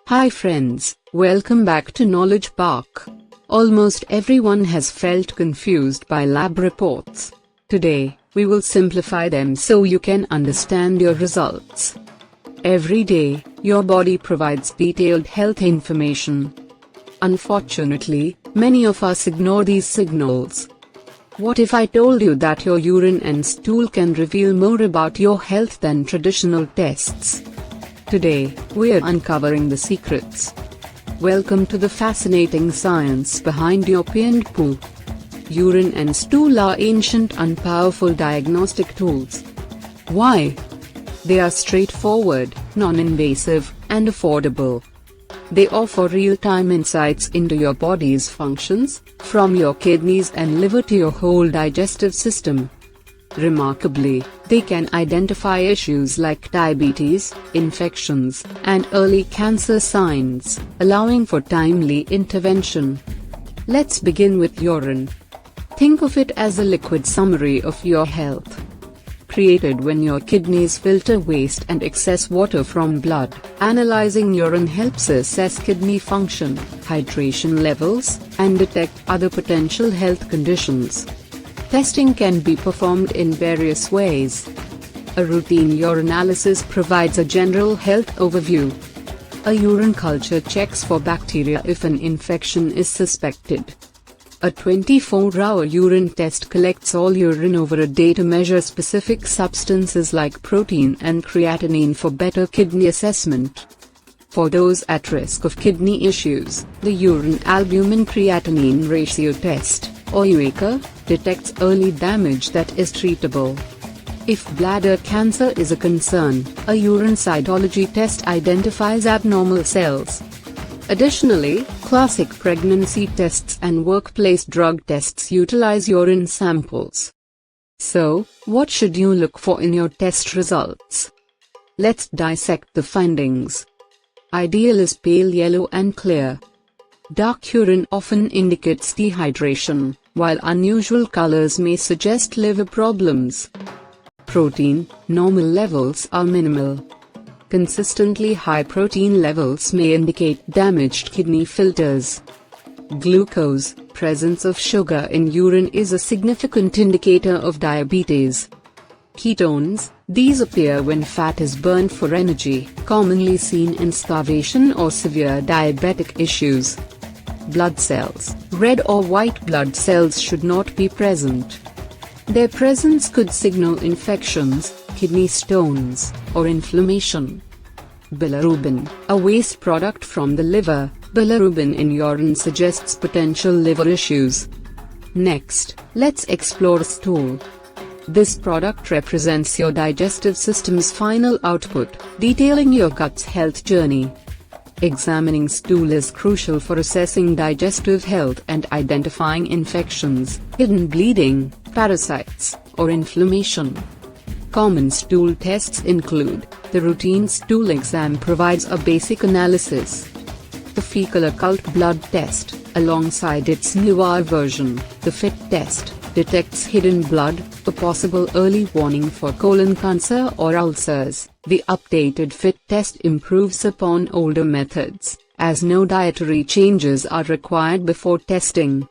Hi friends, welcome back to Knowledge Park. Almost everyone has felt confused by lab reports. Today, we will simplify them so you can understand your results. Every day, your body provides detailed health information. Unfortunately, many of us ignore these signals. What if I told you that your urine and stool can reveal more about your health than traditional tests? Today, we're uncovering the secrets. Welcome to the fascinating science behind your pee and poo. Urine and stool are ancient and powerful diagnostic tools. Why? They are straightforward, non-invasive, and affordable. They offer real-time insights into your body's functions, from your kidneys and liver to your whole digestive system. Remarkably, they can identify issues like diabetes, infections, and early cancer signs, allowing for timely intervention. Let's begin with urine. Think of it as a liquid summary of your health. Created when your kidneys filter waste and excess water from blood, analyzing urine helps assess kidney function, hydration levels, and detect other potential health conditions. Testing can be performed in various ways. A routine urinalysis provides a general health overview. A urine culture checks for bacteria if an infection is suspected. A 24-hour urine test collects all urine over a day to measure specific substances like protein and creatinine for better kidney assessment. For those at risk of kidney issues, the urine albumin-creatinine ratio test, or UACR, detects early damage that is treatable. If bladder cancer is a concern, a urine cytology test identifies abnormal cells. Additionally, classic pregnancy tests and workplace drug tests utilize urine samples. So, what should you look for in your test results? Let's dissect the findings. Ideal is pale yellow and clear. Dark urine often indicates dehydration, while unusual colors may suggest liver problems. Protein, normal levels are minimal. Consistently high protein levels may indicate damaged kidney filters. Glucose, presence of sugar in urine is a significant indicator of diabetes. Ketones, these appear when fat is burned for energy, commonly seen in starvation or severe diabetic issues. Blood cells, red or white blood cells should not be present. Their presence could signal infections, kidney stones, or inflammation. Bilirubin, a waste product from the liver, bilirubin in urine suggests potential liver issues. Next, let's explore stool. This product represents your digestive system's final output, detailing your gut's health journey. Examining stool is crucial for assessing digestive health and identifying infections, hidden bleeding, parasites, or inflammation. Common stool tests include: the routine stool exam provides a basic analysis. The fecal occult blood test, alongside its newer version, the FIT test, detects hidden blood, a possible early warning for colon cancer or ulcers. The updated FIT test improves upon older methods, as no dietary changes are required before testing.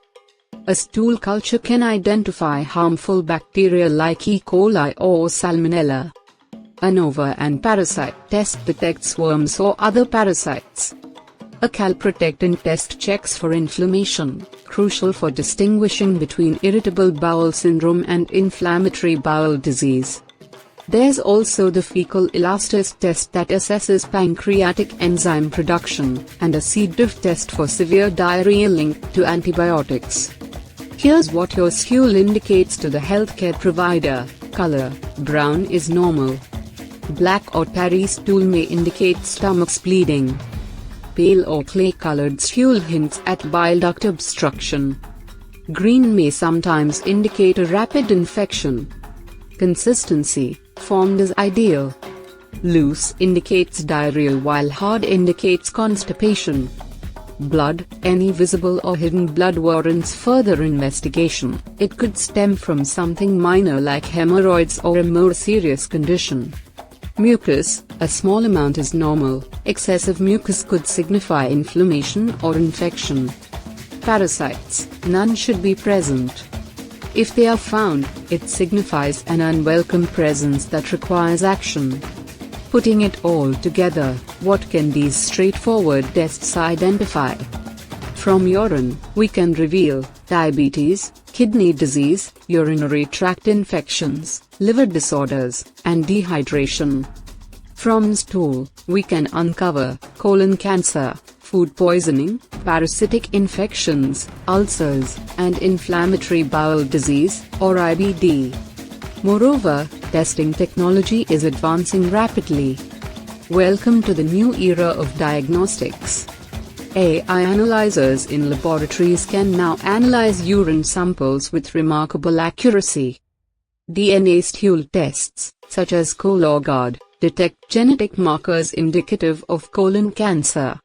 A stool culture can identify harmful bacteria like E. coli or Salmonella. An ova and parasite test detects worms or other parasites. A calprotectin test checks for inflammation, crucial for distinguishing between irritable bowel syndrome and inflammatory bowel disease. There's also the fecal elastase test that assesses pancreatic enzyme production, and a C. diff test for severe diarrhea linked to antibiotics. Here's what your stool indicates to the healthcare provider. Color: brown is normal. Black or tarry stool may indicate stomach's bleeding. Pale or clay-colored stool hints at bile duct obstruction. Green may sometimes indicate a rapid infection. Consistency: formed is ideal. Loose indicates diarrhea while hard indicates constipation. Blood: any visible or hidden blood warrants further investigation. It could stem from something minor like hemorrhoids or a more serious condition. Mucus: a small amount is normal, Excessive mucus could signify inflammation or infection. Parasites, none should be present. If they are found, it signifies an unwelcome presence that requires action. Putting it all together, what can these straightforward tests identify? From urine, we can reveal diabetes, kidney disease, urinary tract infections, liver disorders, and dehydration. From stool, we can uncover colon cancer, food poisoning, parasitic infections, ulcers, and inflammatory bowel disease, or IBD. Moreover, testing technology is advancing rapidly. Welcome to the new era of diagnostics. AI analyzers in laboratories can now analyze urine samples with remarkable accuracy. DNA stool tests, such as Cologuard, detect genetic markers indicative of colon cancer.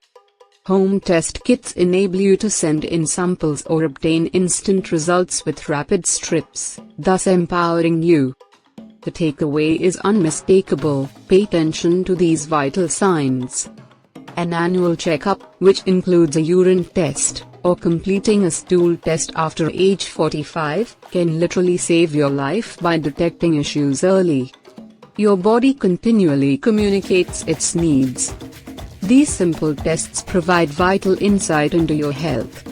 Home test kits enable you to send in samples or obtain instant results with rapid strips, thus empowering you. The takeaway is unmistakable: pay attention to these vital signs. An annual checkup, which includes a urine test, or completing a stool test after age 45, can literally save your life by detecting issues early. Your body continually communicates its needs. These simple tests provide vital insight into your health.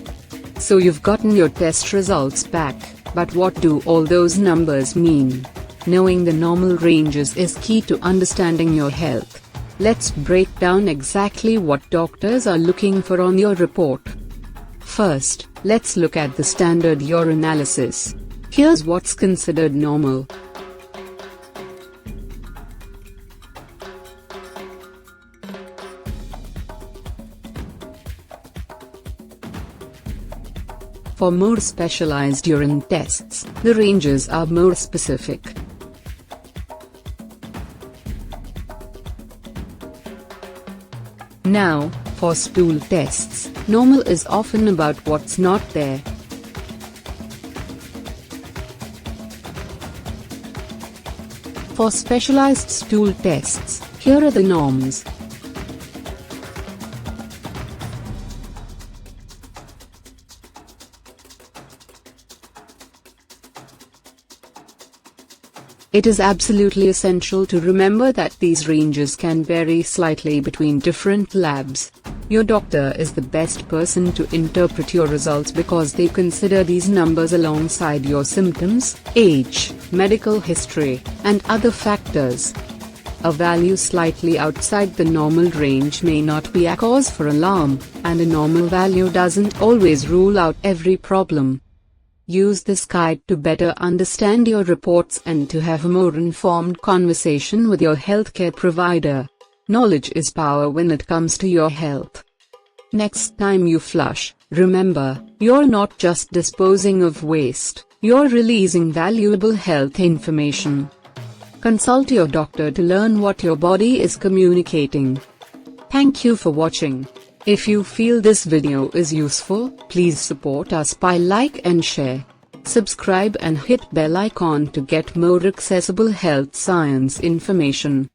So you've gotten your test results back, but what do all those numbers mean? Knowing the normal ranges is key to understanding your health. Let's break down exactly what doctors are looking for on your report. First, let's look at the standard urinalysis. Here's what's considered normal. For more specialized urine tests, the ranges are more specific. Now, for stool tests, normal is often about what's not there. For specialized stool tests, here are the norms. It is absolutely essential to remember that these ranges can vary slightly between different labs. Your doctor is the best person to interpret your results because they consider these numbers alongside your symptoms, age, medical history, and other factors. A value slightly outside the normal range may not be a cause for alarm, and a normal value doesn't always rule out every problem. Use this guide to better understand your reports and to have a more informed conversation with your healthcare provider. Knowledge is power when it comes to your health. Next time you flush, remember, you're not just disposing of waste, you're releasing valuable health information. Consult your doctor to learn what your body is communicating. Thank you for watching. If you feel this video is useful, please support us by like and share. Subscribe and hit bell icon to get more accessible health science information.